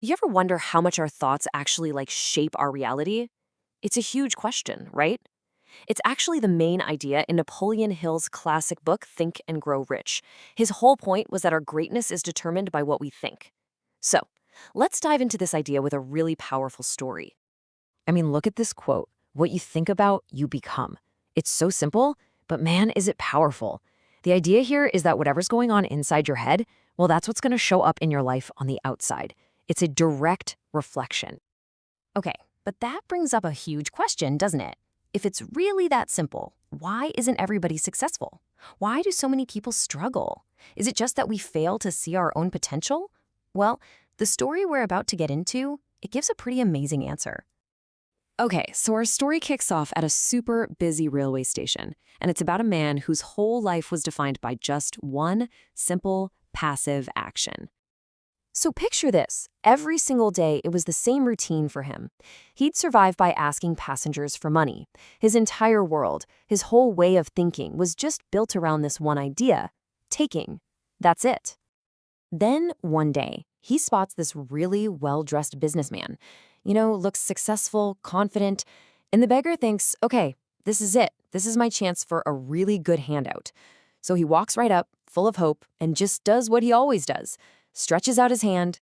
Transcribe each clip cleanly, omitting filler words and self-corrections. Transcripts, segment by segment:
You ever wonder how much our thoughts actually shape our reality? It's a huge question, right? It's actually the main idea in Napoleon Hill's classic book, Think and Grow Rich. His whole point was that our greatness is determined by what we think. So, let's dive into this idea with a really powerful story. I mean, look at this quote. What you think about, you become. It's so simple, but man, is it powerful. The idea here is that whatever's going on inside your head, well, that's what's going to show up in your life on the outside. It's a direct reflection. Okay, but that brings up a huge question, doesn't it? If it's really that simple, why isn't everybody successful? Why do so many people struggle? Is it just that we fail to see our own potential? Well, the story we're about to get into, it gives a pretty amazing answer. Okay, so our story kicks off at a super busy railway station, and it's about a man whose whole life was defined by just one simple, passive action. So picture this. Every single day, it was the same routine for him. He'd survive by asking passengers for money. His entire world, his whole way of thinking was just built around this one idea: taking. That's it. Then, one day, he spots this really well-dressed businessman. Looks successful, confident, and the beggar thinks, okay, this is it. This is my chance for a really good handout. So he walks right up, full of hope, and just does what he always does. Stretches out his hand.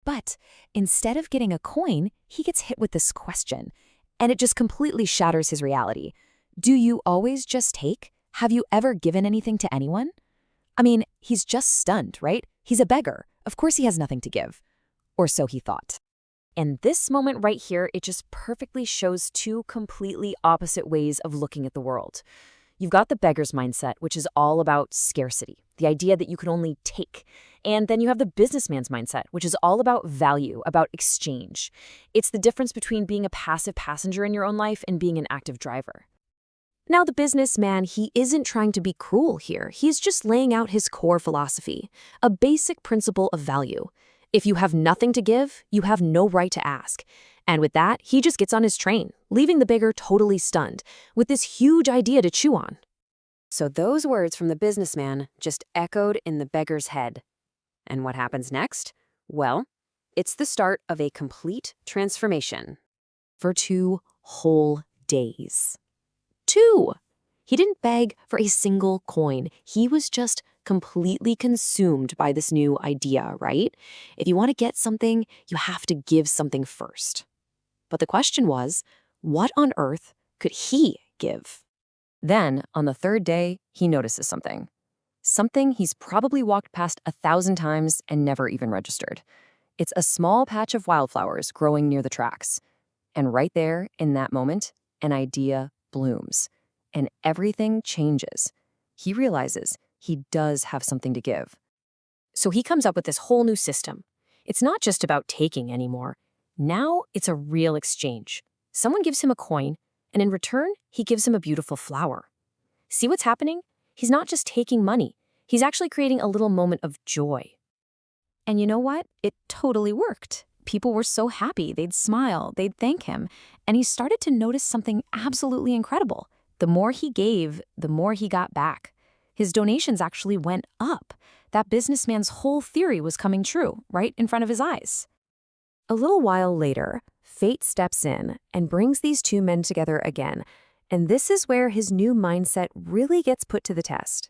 But instead of getting a coin, he gets hit with this question, and it just completely shatters his reality. Do you always just take? Have you ever given anything to anyone? I mean, he's just stunned, right? He's a beggar. Of course he has nothing to give. Or so he thought. And this moment right here, it just perfectly shows two completely opposite ways of looking at the world. You've got the beggar's mindset, which is all about scarcity, the idea that you can only take. And then you have the businessman's mindset, which is all about value, about exchange. It's the difference between being a passive passenger in your own life and being an active driver. Now, the businessman, he isn't trying to be cruel here. He's just laying out his core philosophy, a basic principle of value. If you have nothing to give, you have no right to ask. And with that, he just gets on his train, leaving the beggar totally stunned, with this huge idea to chew on. So those words from the businessman just echoed in the beggar's head. And what happens next? Well, it's the start of a complete transformation. For 2 whole days. 2! He didn't beg for a single coin. He was just completely consumed by this new idea, right? If you want to get something, you have to give something first. But the question was, what on earth could he give? Then, on the 3rd day, he notices something. Something he's probably walked past 1,000 times and never even registered. It's a small patch of wildflowers growing near the tracks. And right there, in that moment, an idea blooms. And everything changes. He realizes he does have something to give. So he comes up with this whole new system. It's not just about taking anymore. Now it's a real exchange. Someone gives him a coin, and in return, he gives him a beautiful flower. See what's happening? He's not just taking money. He's actually creating a little moment of joy. And you know what? It totally worked. People were so happy. They'd smile, they'd thank him. And he started to notice something absolutely incredible. The more he gave, the more he got back. His donations actually went up. That businessman's whole theory was coming true, right in front of his eyes. A little while later, fate steps in and brings these 2 men together again, and this is where his new mindset really gets put to the test.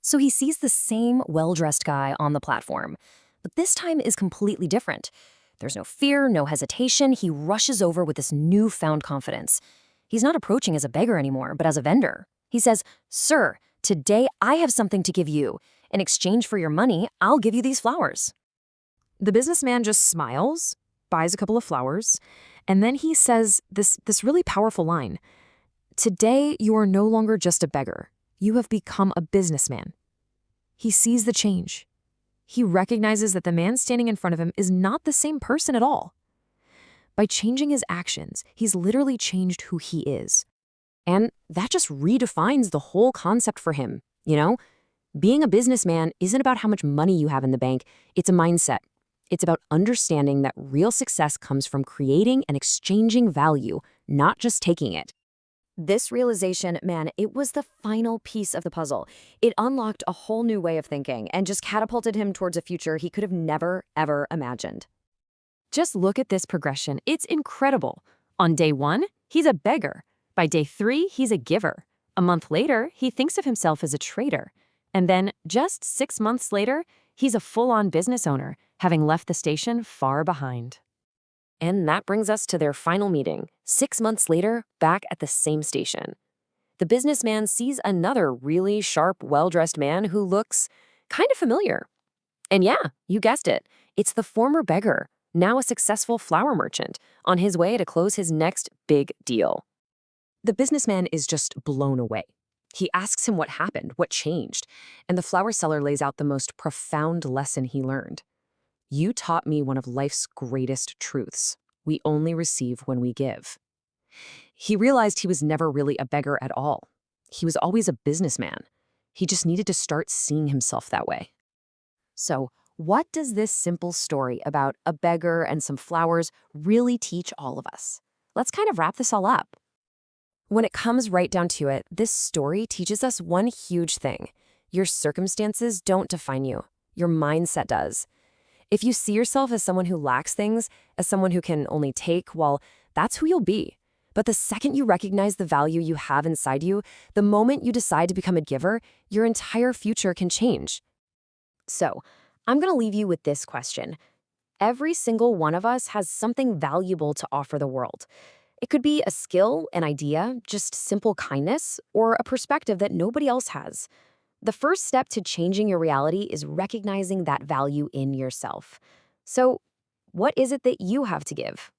So he sees the same well-dressed guy on the platform, but this time is completely different. There's no fear, no hesitation. He rushes over with this newfound confidence. He's not approaching as a beggar anymore, but as a vendor. He says, "Sir, today I have something to give you. In exchange for your money, I'll give you these flowers." The businessman just smiles, buys a couple of flowers, and then he says this really powerful line. "Today, you are no longer just a beggar. You have become a businessman." He sees the change. He recognizes that the man standing in front of him is not the same person at all. By changing his actions, he's literally changed who he is. And that just redefines the whole concept for him, Being a businessman isn't about how much money you have in the bank. It's a mindset. It's about understanding that real success comes from creating and exchanging value, not just taking it. This realization, man, it was the final piece of the puzzle. It unlocked a whole new way of thinking and just catapulted him towards a future he could have never, ever imagined. Just look at this progression. It's incredible. On day 1, he's a beggar. By day 3, he's a giver. A month later, he thinks of himself as a trader. And then, just 6 months later, he's a full-on business owner, having left the station far behind. And that brings us to their final meeting, 6 months later, back at the same station. The businessman sees another really sharp, well-dressed man who looks kind of familiar. And yeah, you guessed it, it's the former beggar, now a successful flower merchant, on his way to close his next big deal. The businessman is just blown away. He asks him what happened, what changed, and the flower seller lays out the most profound lesson he learned. You taught me one of life's greatest truths. We only receive when we give. He realized he was never really a beggar at all. He was always a businessman. He just needed to start seeing himself that way. So, what does this simple story about a beggar and some flowers really teach all of us? Let's kind of wrap this all up. When it comes right down to it, this story teaches us one huge thing. Your circumstances don't define you. Your mindset does. If you see yourself as someone who lacks things, as someone who can only take, well, that's who you'll be. But the second you recognize the value you have inside you, the moment you decide to become a giver, your entire future can change. So, I'm going to leave you with this question. Every single one of us has something valuable to offer the world. It could be a skill, an idea, just simple kindness, or a perspective that nobody else has. The first step to changing your reality is recognizing that value in yourself. So, what is it that you have to give?